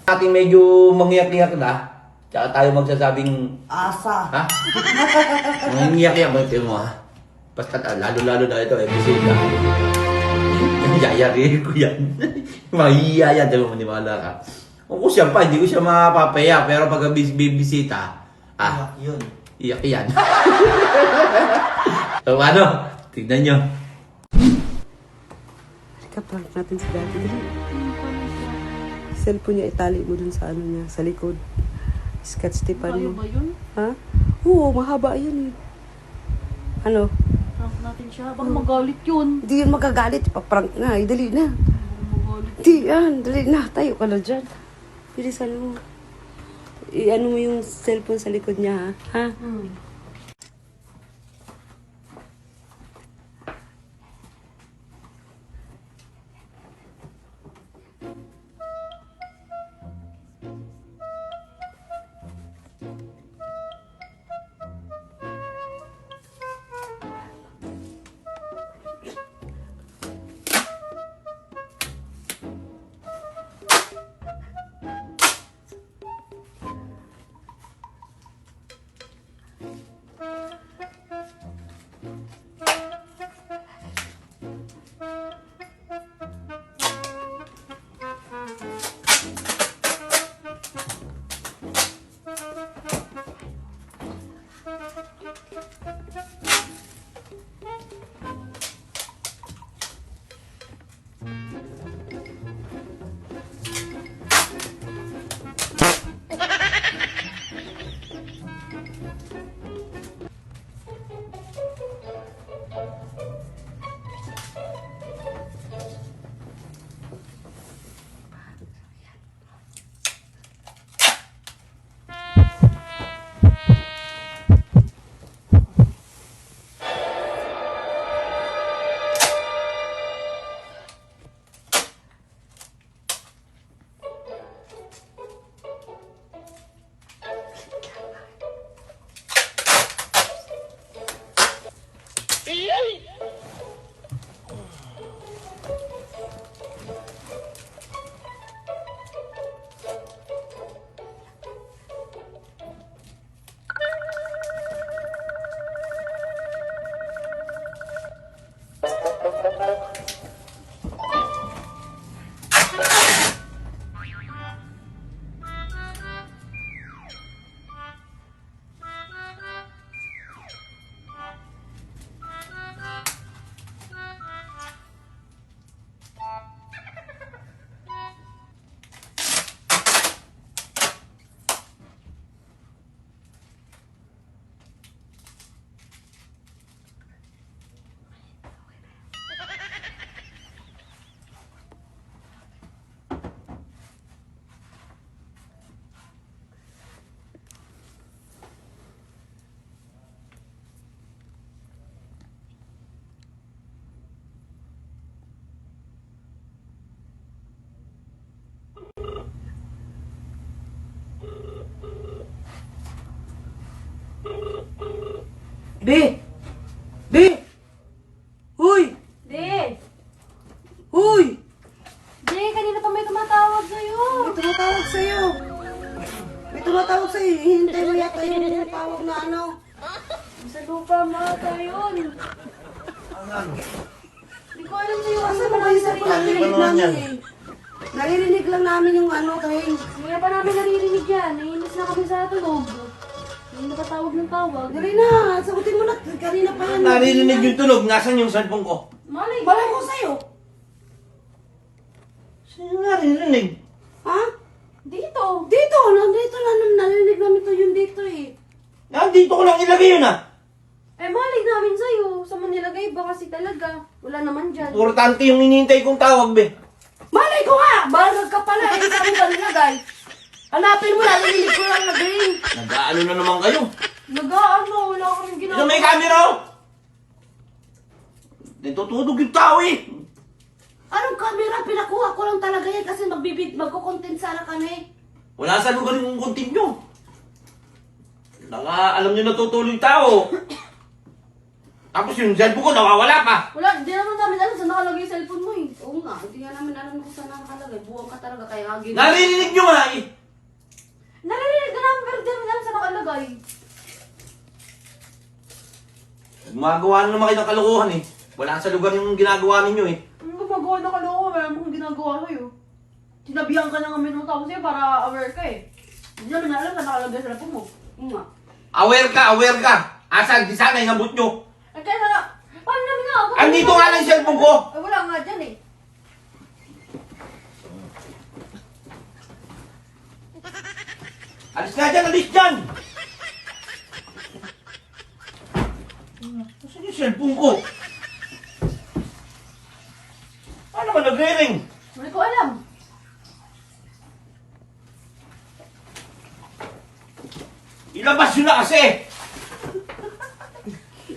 Ating medyo mangyak-ngyak na. Tsaka tayo magsasabing... Asa. Ha? Mangyak-ngyak mo ha? Basta lalo-lalo na ito, episode na. Yayari ko yan. Mahihiya yan, di ba maniwala ka? Kung siya pa, hindi ko siya mapapaya. Pero pag bibisita, Yun. iyak yan. So ano, tignan nyo. Kaprank natin si Daddy. Cellphone niya, itali mo dun sa ano niya, sa likod. Scotch tapean Kaya mo. ba yun? Ha? Oo, mahaba yan eh. Ano? Prank natin siya. Baka magalit yun. Hindi yun magagalit. Ipaprank na. Dali na. Magalit. Hindi yan. Dali na. Tayo ka na dyan. Bilisan mo. I-ano mo yung cellphone sa likod niya ha? Ha? Be! Be! Huy! Di! Huy! Di, kanina pa may tumatawag sa'yo. May tumatawag sa'yo. May tumatawag sa'yo. Hihintay mo yata yung tawag na ano. Sa lupa mga yun. Hindi ko alam sa'yo. Asan mo ba yung cellphone? Naririnig namin eh. Naririnig lang namin yung ano kay... Hindi pa namin naririnig yan. Naiinis na kami sa tulog. Hindi nakatawag ng tawag. Dali na, sagutin mo na. Kanina pa yan. Narinig yung tunog, nasan yung cellphone ko? Malay. Balay ko sa'yo. Sino narinig? Ha? Dito. Dito, nandito na. Narinig namin to yung dito eh. Dito ko lang ilagay yun ah. Eh, malay namin sa'yo. Sa Manilagay ba kasi talaga? Wala naman dyan. Importante yung hinihintay kong tawag, be. Malay ko nga! Barag ka pala eh. Saan mo ba nilagay? Hanapin mo, narinig ko lang nag-ring. Nag-ano na naman kayo? Nag-ano, wala kaming Ito ginagawa. may camera oh! Natutulog yung tao eh. Anong camera? Pinakuha ko lang talaga yan kasi magkukontent sana kami. Wala sa lugar yung content nyo. Alam nyo natutulog yung tao. Tapos yung cellphone ko, nawawala pa. Wala, di naman namin alam saan nakalagay yung cellphone mo eh. Oo nga, hindi nga namin alam kung saan nakalagay. Buwang ka talaga kaya nga ginawa. Narinig nyo nga eh. Naririnig ka namin pero di namin alam saan nakalagay. Gumagawa na naman kayo ng kalokohan eh. Wala sa lugar yung ginagawa ninyo eh. Ang gumagawa na kaloko, wala mo kung ginagawa sa'yo. Sinabihan ka na nga minutaw sa'yo para aware ka eh. Hindi namin alam saan nakalagay sa cellphone mo. Oo nga. Aware ka. Asan? Di sana inabot nyo. Eh kaya na, paano namin nakabot? Andito nga lang yung cellphone ko. Eh wala nga dyan eh. Alis nga dyan, alis dyan! Saan yung cellphone ko? Paano ka nagre-ring? Hindi ko alam. Ilabas yun na kasi!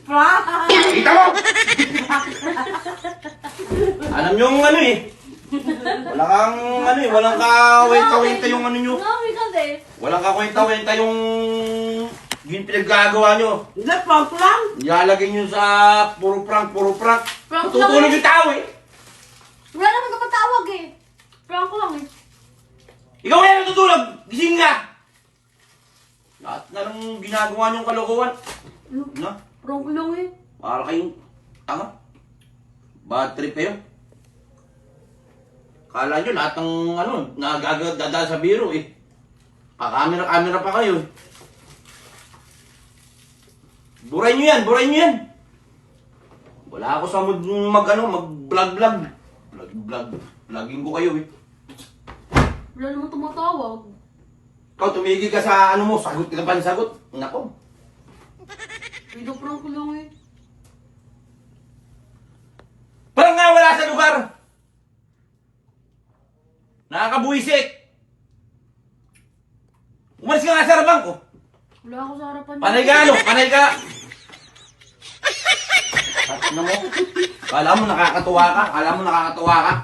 Frank! Kita mo! Alam nyo yung ano eh. Walang kawenta yung ano nyo. Ngawi kasi. Walang kakwenta-wenta yung pinaggagawa nyo. Hindi, Frank lang! Nilalagay nyo sa puro prank. Prank Tutulog lang eh. yung tao eh. Wala naman kapatawag eh. Prank lang eh. Ikaw kaya natutulog! Gising ka! Lahat na lang ginagawa nyong kalokohan. Na? Prank lang eh. Para kayong tanga. Bad trip kayo. Kala nyo lahat ng nagagdadal sa biro eh. Kakamera pa kayo eh. Buray nyo yan! Wala ako sa mood mag-vlog. Vlogging ko kayo eh. Wala naman tumatawag. Ikaw tumigil ka sa sagot ka pa ng sagot. Nako. Pero prank lang eh. Parang nga wala sa lugar. Nakakabuisit. Umalis ka nga sa harapan ko. Wala ako sa harapan niya. Panay ka. Ano mo? Kala mo nakakatuwa ka.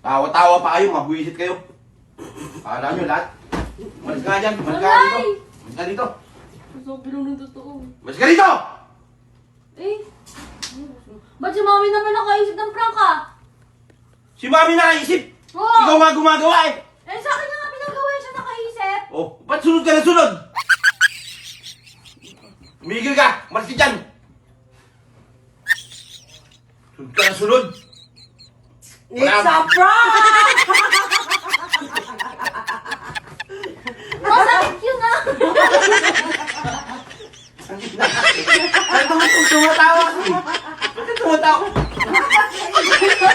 Tawa-tawa pa kayo, mabuisit kayo. Kala nyo lahat. Umalis ka nga dyan, umalis ka dito. Sabi lang ng totoo. Umalis ka dito! Eh. Ba't si mami naman nakaisip ng prank ah? Si Mami nakaisip. Oo. Ikaw nga gumagawa eh. Eh sa akin na nga pinagawa siya nakaisip. Oh, ba't sunod ka na sunod? Tumigil ka! Umalis ka dyan! Sunod ka na sunod! It's a prank! Masakit yun ah! Ano ba tumatawa ka? Bakit tumatawa?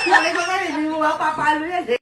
Sabi ko nga, hindi mo mapapalo yan eh.